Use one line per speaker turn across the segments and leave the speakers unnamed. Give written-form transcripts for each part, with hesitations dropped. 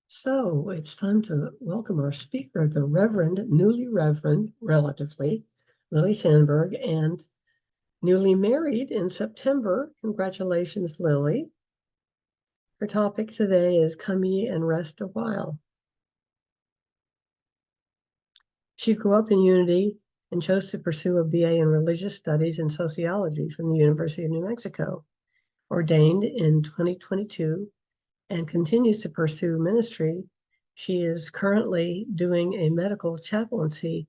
So it's time to welcome our speaker, the newly Reverend, relatively, Lily Sandberg, and newly married in September. Congratulations, Lily. Her topic today is Come Ye and Rest a While. She grew up in Unity and chose to pursue a BA in Religious Studies and Sociology from the University of New Mexico. Ordained in 2022 and continues to pursue ministry. She is currently doing a medical chaplaincy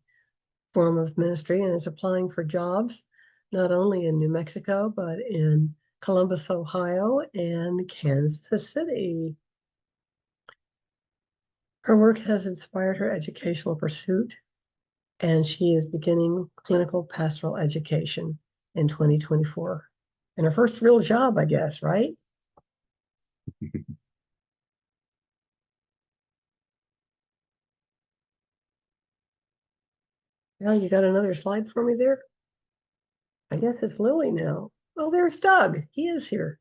form of ministry and is applying for jobs not only in New Mexico, but in Columbus, Ohio, and Kansas City. Her work has inspired her educational pursuit, and she is beginning clinical pastoral education in 2024. And her first real job, I guess, right? Well, you got another slide for me there? I guess it's Lily now. Oh, there's Doug. He is here.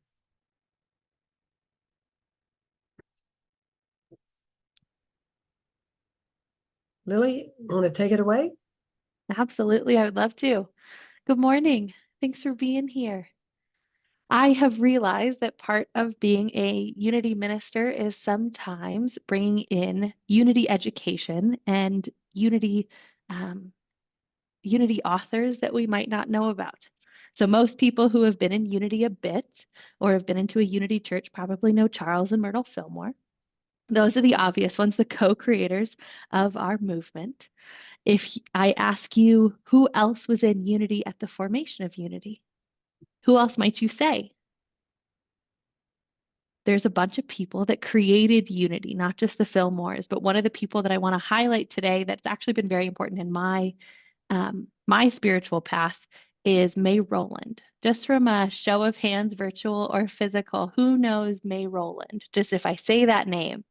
Lily, you want to take it away?
Absolutely, I would love to. Good morning. Thanks for being here. I have realized that part of being a Unity minister is sometimes bringing in Unity education and um, Unity authors that we might not know about. So most people who have been in Unity a bit or have been into a Unity church probably know Charles and Myrtle Fillmore. Those are the obvious ones, the co-creators of our movement. If I ask you who else was in Unity at the formation of Unity, who else might you say? There's a bunch of people that created Unity, not just the Fillmores, but one of the people that I want to highlight today that's actually been very important in my spiritual path is May Rowland. Just from a show of hands, virtual or physical, who knows May Rowland? Just if I say that name,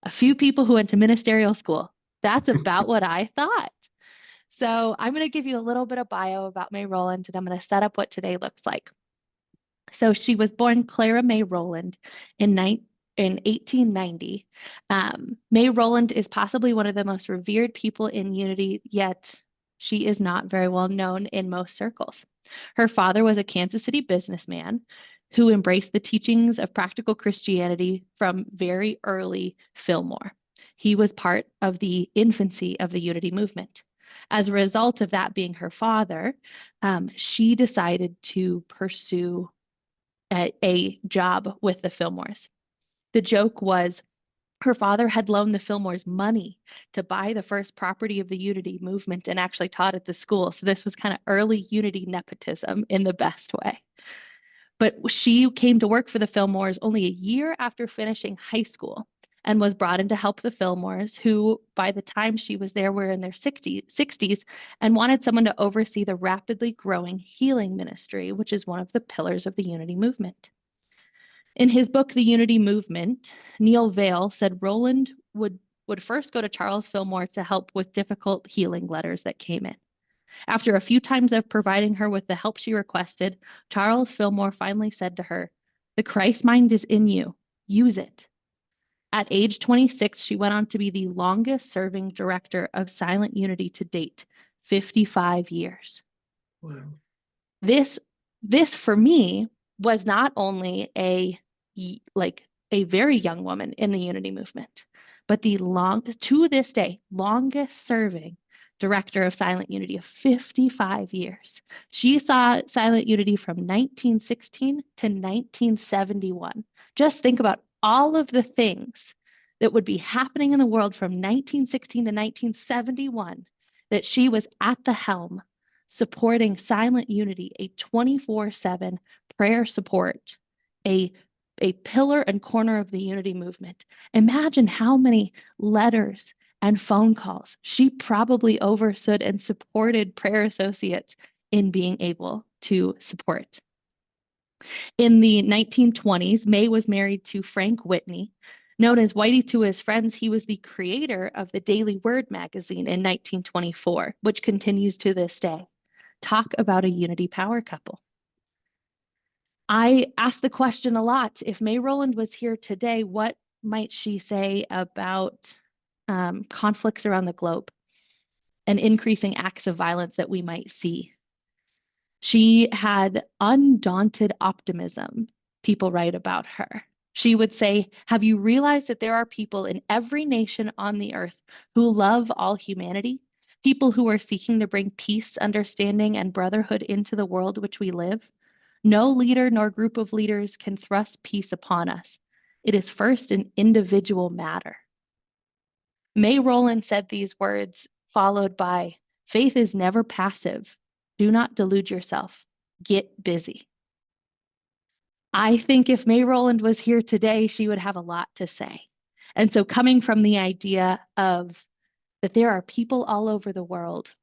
a few people who went to ministerial school. That's about what I thought. So I'm going to give you a little bit of bio about May Rowland, and I'm going to set up what today looks like. So she was born Clara May Rowland in 1890. May Rowland is possibly one of the most revered people in Unity, yet she is not very well known in most circles. Her father was a Kansas City businessman who embraced the teachings of practical Christianity from very early Fillmore. He was part of the infancy of the Unity movement. As a result of that being her father, she decided to pursue a job with the Fillmores. The joke was her father had loaned the Fillmores money to buy the first property of the Unity movement and actually taught at the school. So this was kind of early Unity nepotism in the best way. But she came to work for the Fillmores only a year after finishing high school and was brought in to help the Fillmores, who by the time she was there were in their 60s and wanted someone to oversee the rapidly growing healing ministry, which is one of the pillars of the Unity movement. In his book, The Unity Movement, Neil Vale said Rowland would first go to Charles Fillmore to help with difficult healing letters that came in. After a few times of providing her with the help she requested, Charles Fillmore finally said to her, "The Christ mind is in you. Use it." At age 26, she went on to be the longest serving director of Silent Unity to date, 55 years.
Wow.
This for me was not only a very young woman in the Unity movement, but to this day, longest serving director of Silent Unity of 55 years. She saw Silent Unity from 1916 to 1971. Just think about all of the things that would be happening in the world from 1916 to 1971 that she was at the helm supporting Silent Unity, a 24/7 prayer support, a pillar and corner of the Unity movement. Imagine how many letters and phone calls she probably overstood and supported prayer associates in being able to support. In the 1920s, May was married to Frank Whitney. Known as Whitey to his friends, he was the creator of the Daily Word magazine in 1924, which continues to this day. Talk about a Unity power couple. I ask the question a lot, if May Rowland was here today, what might she say about conflicts around the globe and increasing acts of violence that we might see? She had undaunted optimism, people write about her. She would say, have you realized that there are people in every nation on the earth who love all humanity? People who are seeking to bring peace, understanding, and brotherhood into the world which we live? No leader nor group of leaders can thrust peace upon us. It is first an individual matter. May Rowland said these words, followed by, faith is never passive. Do not delude yourself. Get busy. I think if May Rowland was here today, she would have a lot to say. And so coming from the idea of that there are people all over the world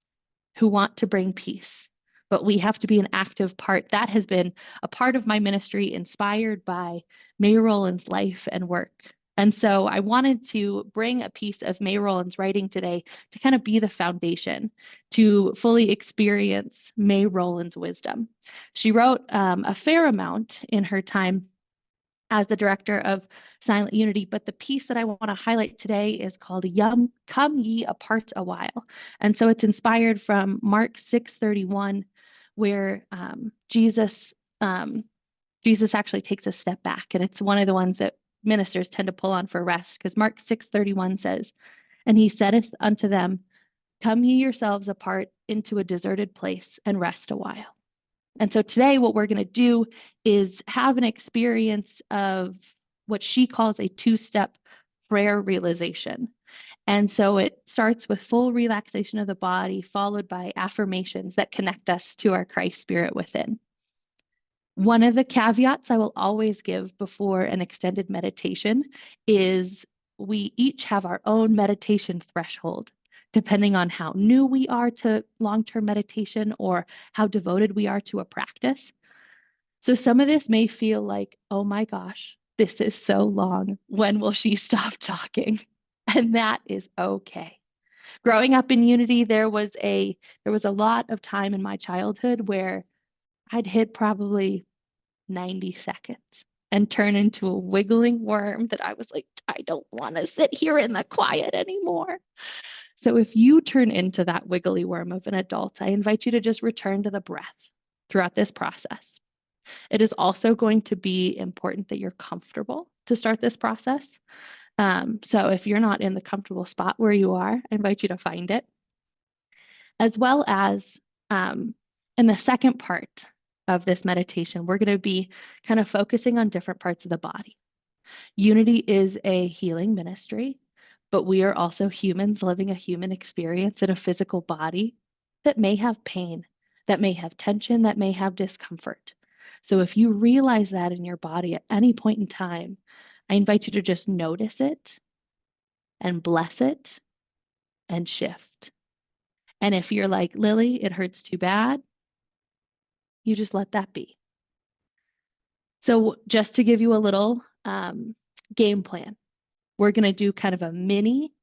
who want to bring peace, but we have to be an active part. That has been a part of my ministry inspired by May Rowland's life and work. And so I wanted to bring a piece of May Rowland's writing today to kind of be the foundation to fully experience May Rowland's wisdom. She wrote a fair amount in her time as the director of Silent Unity, but the piece that I want to highlight today is called Come Ye Apart Awhile. And so it's inspired from Mark 6:31, where Jesus actually takes a step back, and it's one of the ones that ministers tend to pull on for rest, because Mark 6:31 says, and he saith unto them, come ye yourselves apart into a deserted place and rest a while. And so today what we're going to do is have an experience of what she calls a two-step prayer realization. And so it starts with full relaxation of the body, followed by affirmations that connect us to our Christ spirit within. One of the caveats I will always give before an extended meditation is we each have our own meditation threshold, depending on how new we are to long-term meditation or how devoted we are to a practice. So some of this may feel like, oh my gosh, this is so long. When will she stop talking? And that is okay. Growing up in Unity, there was a lot of time in my childhood where I'd hit probably 90 seconds and turn into a wiggling worm that I was like, I don't want to sit here in the quiet anymore. So if you turn into that wiggly worm of an adult, I invite you to just return to the breath throughout this process. It is also going to be important that you're comfortable to start this process. So if you're not in the comfortable spot where you are, I invite you to find it. As well as in the second part of this meditation, we're going to be kind of focusing on different parts of the body. Unity is a healing ministry, but we are also humans living a human experience in a physical body that may have pain, that may have tension, that may have discomfort. So if you realize that in your body at any point in time, I invite you to just notice it and bless it and shift. And if you're like, Lily, it hurts too bad, you just let that be. So just to give you a little game plan, we're going to do kind of a mini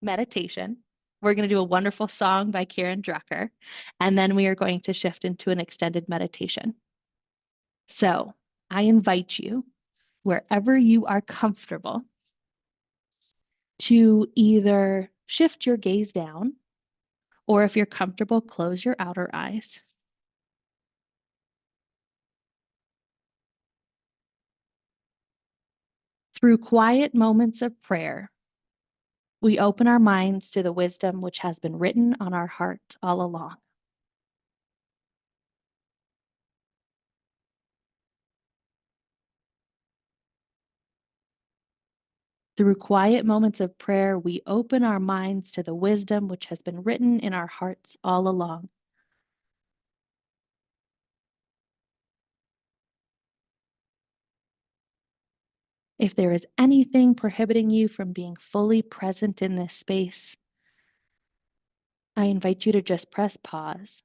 meditation. We're going to do a wonderful song by Karen Drucker, and then we are going to shift into an extended meditation. So I invite you, wherever you are comfortable, to either shift your gaze down, or if you're comfortable, close your outer eyes. Through quiet moments of prayer, we open our minds to the wisdom which has been written on our heart all along. Through quiet moments of prayer, we open our minds to the wisdom which has been written in our hearts all along. If there is anything prohibiting you from being fully present in this space, I invite you to just press pause.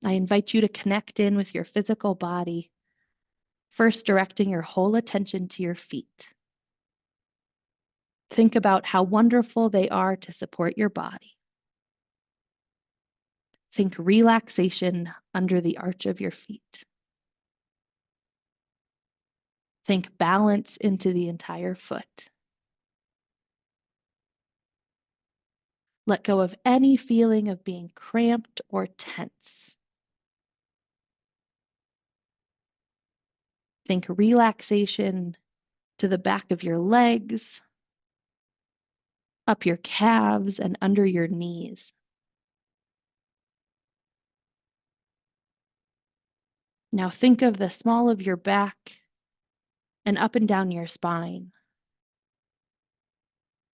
I invite you to connect in with your physical body, first directing your whole attention to your feet. Think about how wonderful they are to support your body. Think relaxation under the arch of your feet. Think balance into the entire foot. Let go of any feeling of being cramped or tense. Think relaxation to the back of your legs, up your calves, and under your knees. Now think of the small of your back and up and down your spine.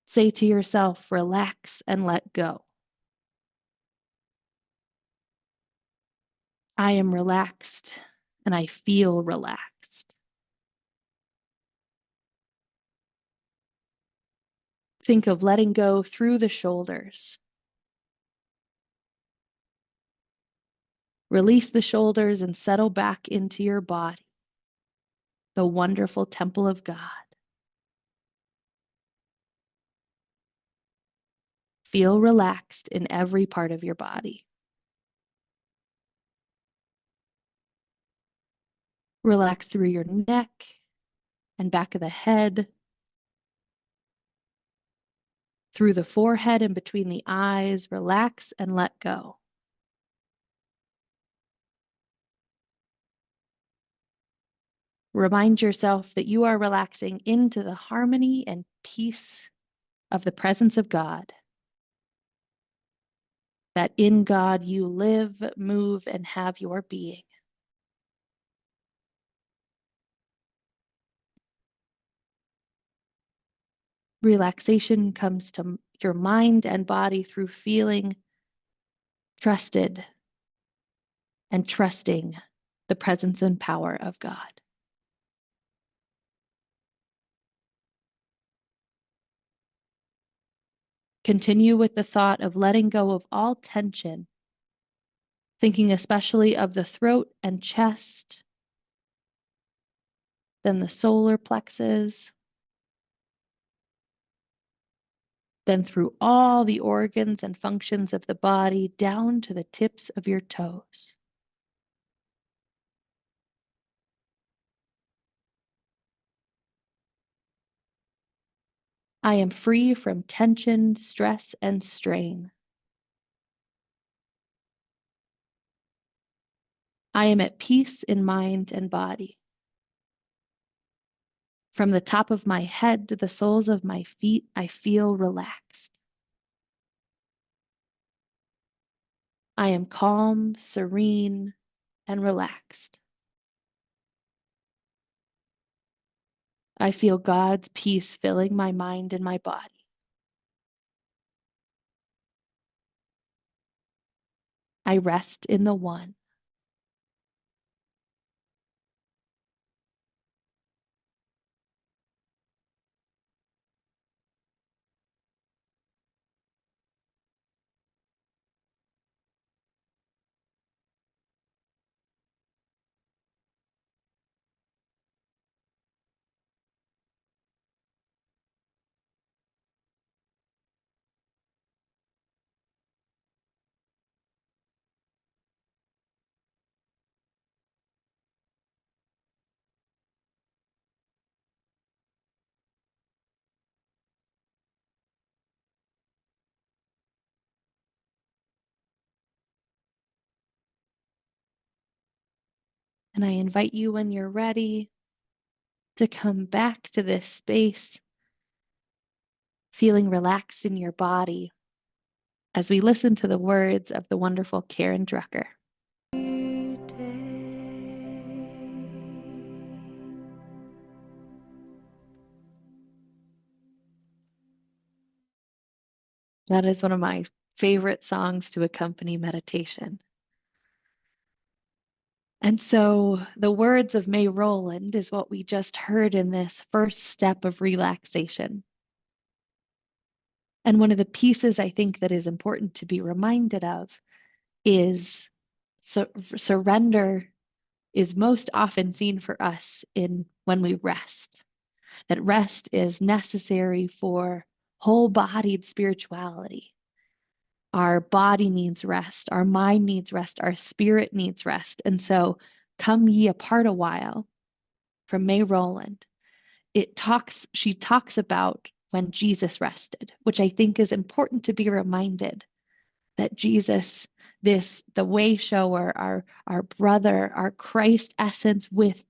Say to yourself, relax and let go. I am relaxed and I feel relaxed. Think of letting go through the shoulders. Release the shoulders and settle back into your body, the wonderful temple of God. Feel relaxed in every part of your body. Relax through your neck and back of the head, through the forehead and between the eyes. Relax and let go. Remind yourself that you are relaxing into the harmony and peace of the presence of God, that in God you live, move, and have your being. Relaxation comes to your mind and body through feeling trusted and trusting the presence and power of God. Continue with the thought of letting go of all tension, thinking especially of the throat and chest, then the solar plexus, then through all the organs and functions of the body down to the tips of your toes. I am free from tension, stress, and strain. I am at peace in mind and body. From the top of my head to the soles of my feet, I feel relaxed. I am calm, serene, and relaxed. I feel God's peace filling my mind and my body. I rest in the One. And I invite you, when you're ready, to come back to this space, feeling relaxed in your body, as we listen to the words of the wonderful Karen Drucker. That is one of my favorite songs to accompany meditation. And so the words of May Rowland is what we just heard in this first step of relaxation. And one of the pieces I think that is important to be reminded of is surrender is most often seen for us in when we rest. That rest is necessary for whole-bodied spirituality. Our body needs rest. Our mind needs rest. Our spirit needs rest. And so, Come Ye Apart Awhile from May Rowland, she talks about when Jesus rested, which I think is important to be reminded that Jesus, the way shower, our brother, our Christ essence with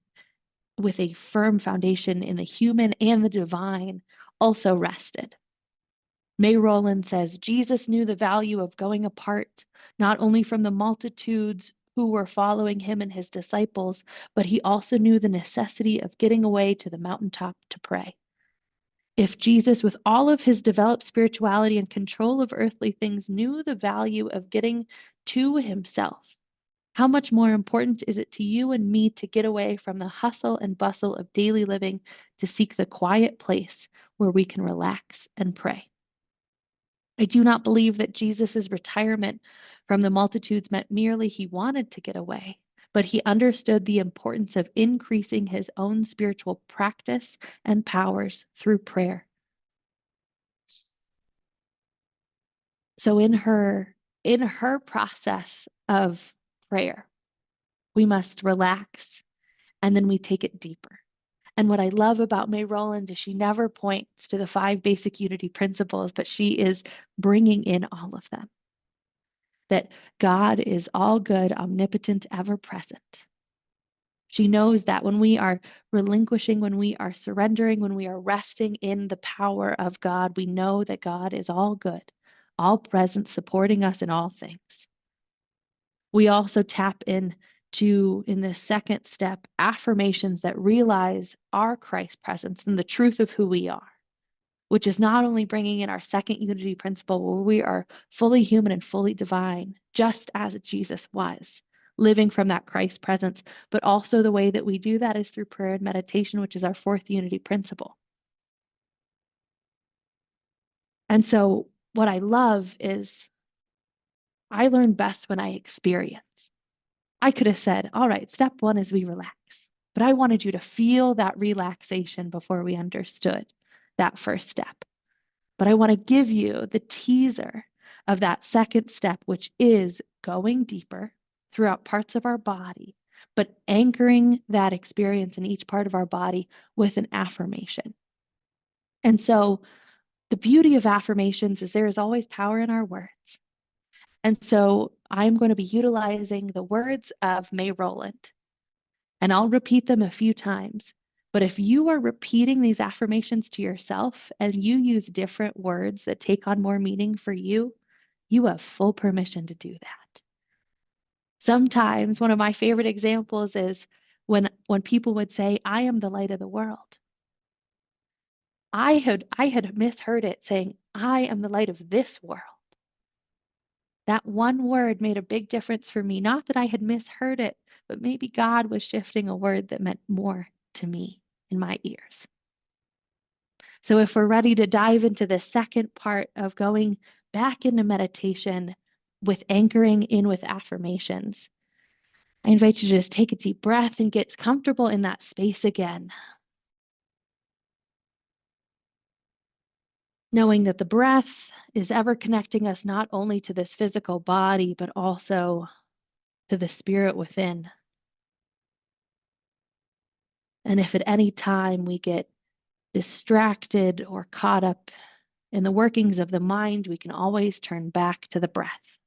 a firm foundation in the human and the divine, also rested. May Rowland says, Jesus knew the value of going apart, not only from the multitudes who were following him and his disciples, but he also knew the necessity of getting away to the mountaintop to pray. If Jesus, with all of his developed spirituality and control of earthly things, knew the value of getting to himself, how much more important is it to you and me to get away from the hustle and bustle of daily living to seek the quiet place where we can relax and pray? I do not believe that Jesus' retirement from the multitudes meant merely he wanted to get away, but he understood the importance of increasing his own spiritual practice and powers through prayer. So in her process of prayer, we must relax and then we take it deeper. And what I love about May Rowland is she never points to the 5 basic unity principles, but she is bringing in all of them. That God is all good, omnipotent, ever present. She knows that when we are relinquishing, when we are surrendering, when we are resting in the power of God, we know that God is all good, all present, supporting us in all things. We also tap in this second step, affirmations that realize our Christ presence and the truth of who we are, which is not only bringing in our second unity principle where we are fully human and fully divine, just as Jesus was, living from that Christ presence, but also the way that we do that is through prayer and meditation, which is our fourth unity principle. And so what I love is I learn best when I experience. I could have said, all right, step 1 is we relax. But I wanted you to feel that relaxation before we understood that first step. But I want to give you the teaser of that second step, which is going deeper throughout parts of our body, but anchoring that experience in each part of our body with an affirmation. And so the beauty of affirmations is there is always power in our words. And so I'm going to be utilizing the words of May Rowland, and I'll repeat them a few times. But if you are repeating these affirmations to yourself and you use different words that take on more meaning for you, you have full permission to do that. Sometimes one of my favorite examples is when people would say, I am the light of the world. I had misheard it saying, I am the light of this world. That one word made a big difference for me. Not that I had misheard it, but maybe God was shifting a word that meant more to me in my ears. So if we're ready to dive into the second part of going back into meditation with anchoring in with affirmations, I invite you to just take a deep breath and get comfortable in that space again. Knowing that the breath is ever connecting us not only to this physical body, but also to the spirit within. And if at any time we get distracted or caught up in the workings of the mind, we can always turn back to the breath.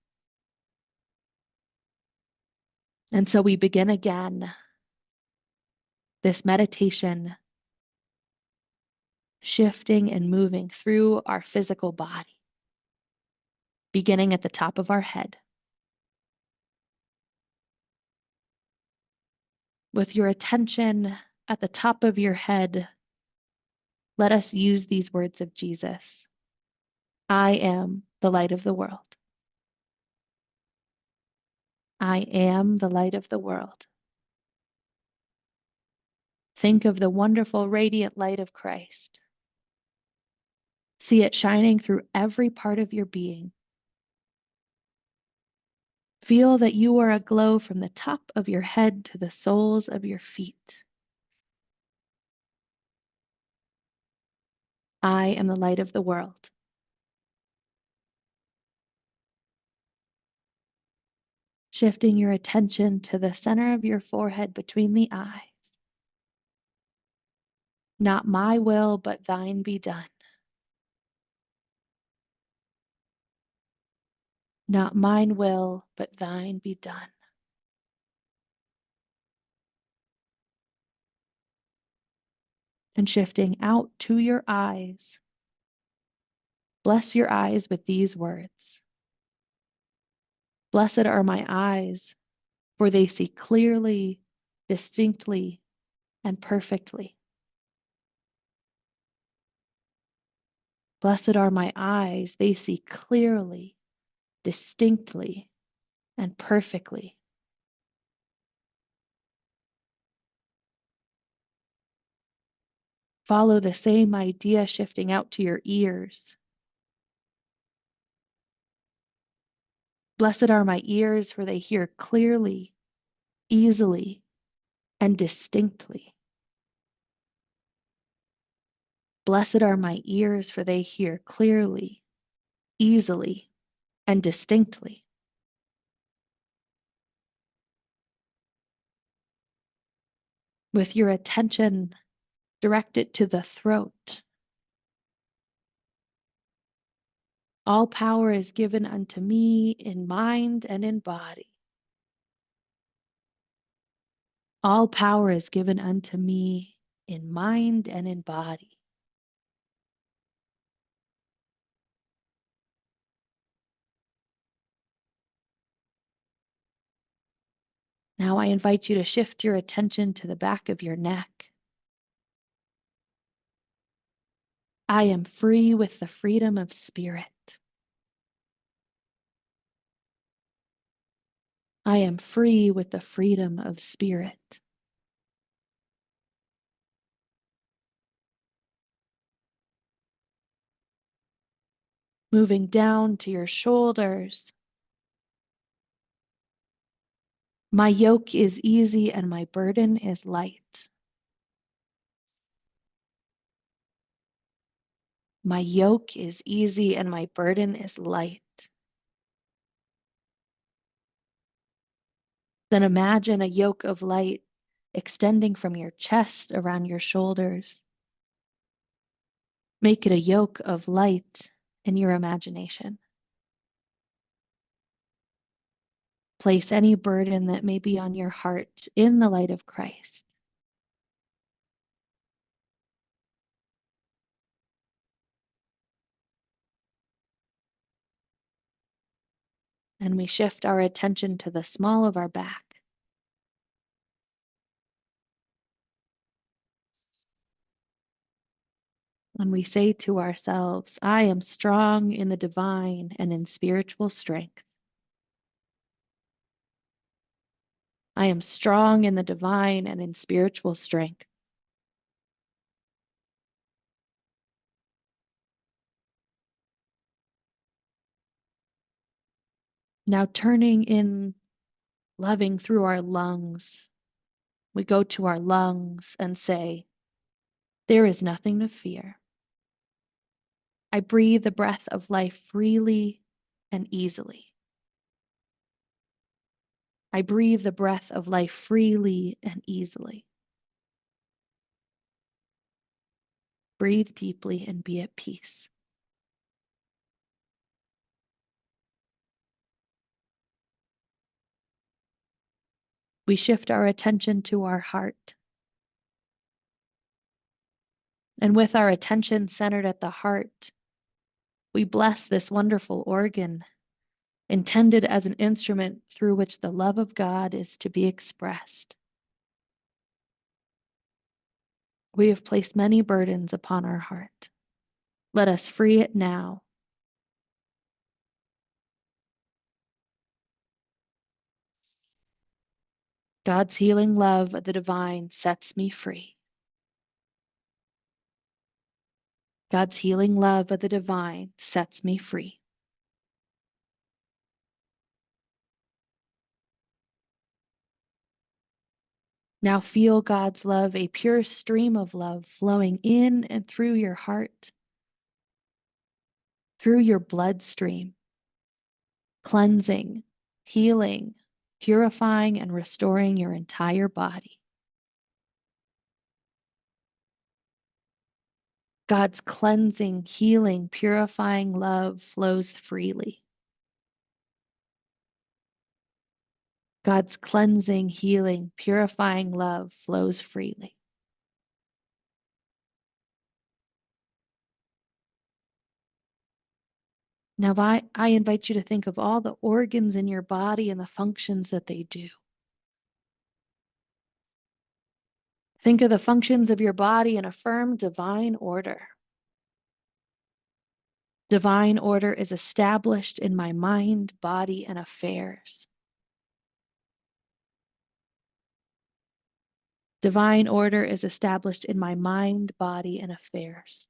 And so we begin again this meditation, shifting and moving through our physical body, beginning at the top of our head. With your attention at the top of your head, let us use these words of Jesus. I am the light of the world. I am the light of the world. Think of the wonderful, radiant light of Christ. See it shining through every part of your being. Feel that you are aglow from the top of your head to the soles of your feet. I am the light of the world. Shifting your attention to the center of your forehead between the eyes. Not my will, but thine be done. Not mine will, but thine be done. And shifting out to your eyes, bless your eyes with these words. Blessed are my eyes, for they see clearly, distinctly, and perfectly. Blessed are my eyes, they see clearly, distinctly, and perfectly. Follow the same idea shifting out to your ears. Blessed are my ears, for they hear clearly, easily, and distinctly. Blessed are my ears, for they hear clearly, easily, and distinctly. With your attention, direct it to the throat. All power is given unto me in mind and in body. All power is given unto me in mind and in body. Now I invite you to shift your attention to the back of your neck. I am free with the freedom of spirit. I am free with the freedom of spirit. Moving down to your shoulders. My yoke is easy and my burden is light. My yoke is easy and my burden is light. Then imagine a yoke of light extending from your chest around your shoulders. Make it a yoke of light in your imagination. Place any burden that may be on your heart in the light of Christ. And we shift our attention to the small of our back. And we say to ourselves, I am strong in the divine and in spiritual strength. I am strong in the divine and in spiritual strength. Now turning in loving through our lungs, we go to our lungs and say, there is nothing to fear. I breathe the breath of life freely and easily. I breathe the breath of life freely and easily. Breathe deeply and be at peace. We shift our attention to our heart. And with our attention centered at the heart, we bless this wonderful organ, intended as an instrument through which the love of God is to be expressed. We have placed many burdens upon our heart. Let us free it now. God's healing love of the divine sets me free. God's healing love of the divine sets me free. Now feel God's love, a pure stream of love flowing in and through your heart, through your bloodstream, cleansing, healing, purifying and restoring your entire body. God's cleansing, healing, purifying love flows freely. God's cleansing, healing, purifying love flows freely. Now, I invite you to think of all the organs in your body and the functions that they do. Think of the functions of your body and affirm divine order. Divine order is established in my mind, body, and affairs. Divine order is established in my mind, body, and affairs.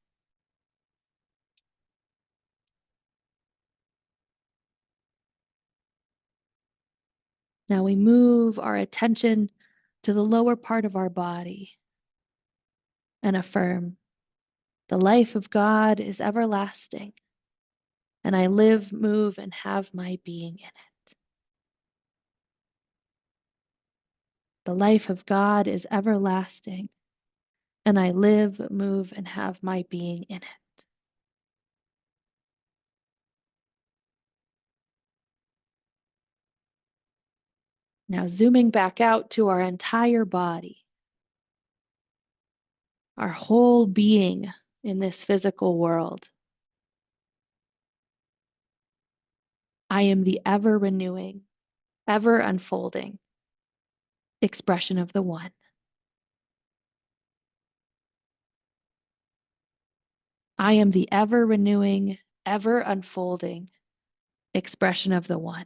Now we move our attention to the lower part of our body and affirm, the life of God is everlasting, and I live, move, and have my being in it. The life of God is everlasting, and I live, move, and have my being in it. Now zooming back out to our entire body, our whole being in this physical world. I am the ever renewing, ever unfolding expression of the One. I am the ever renewing, ever unfolding expression of the One.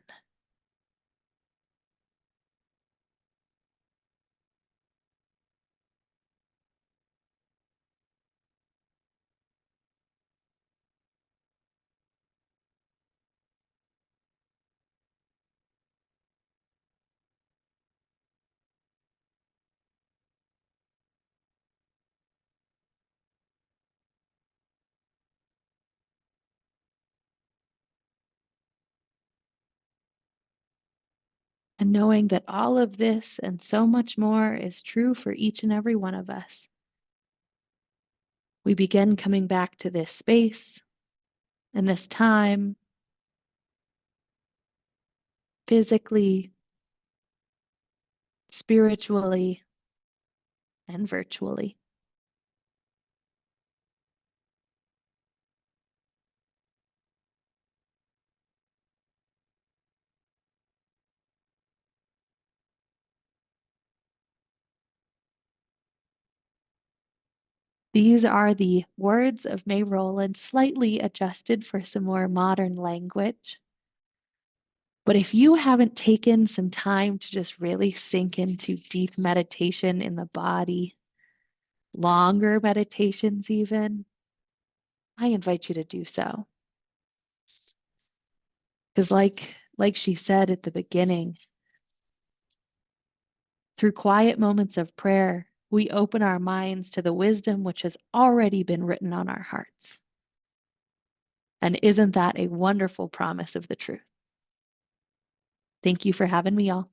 And knowing that all of this and so much more is true for each and every one of us, we begin coming back to this space and this time, physically, spiritually, and virtually. These are the words of May Rowland, slightly adjusted for some more modern language. But if you haven't taken some time to just really sink into deep meditation in the body, longer meditations even, I invite you to do so. Because like she said at the beginning, through quiet moments of prayer, we open our minds to the wisdom which has already been written on our hearts. And isn't that a wonderful promise of the truth? Thank you for having me, y'all.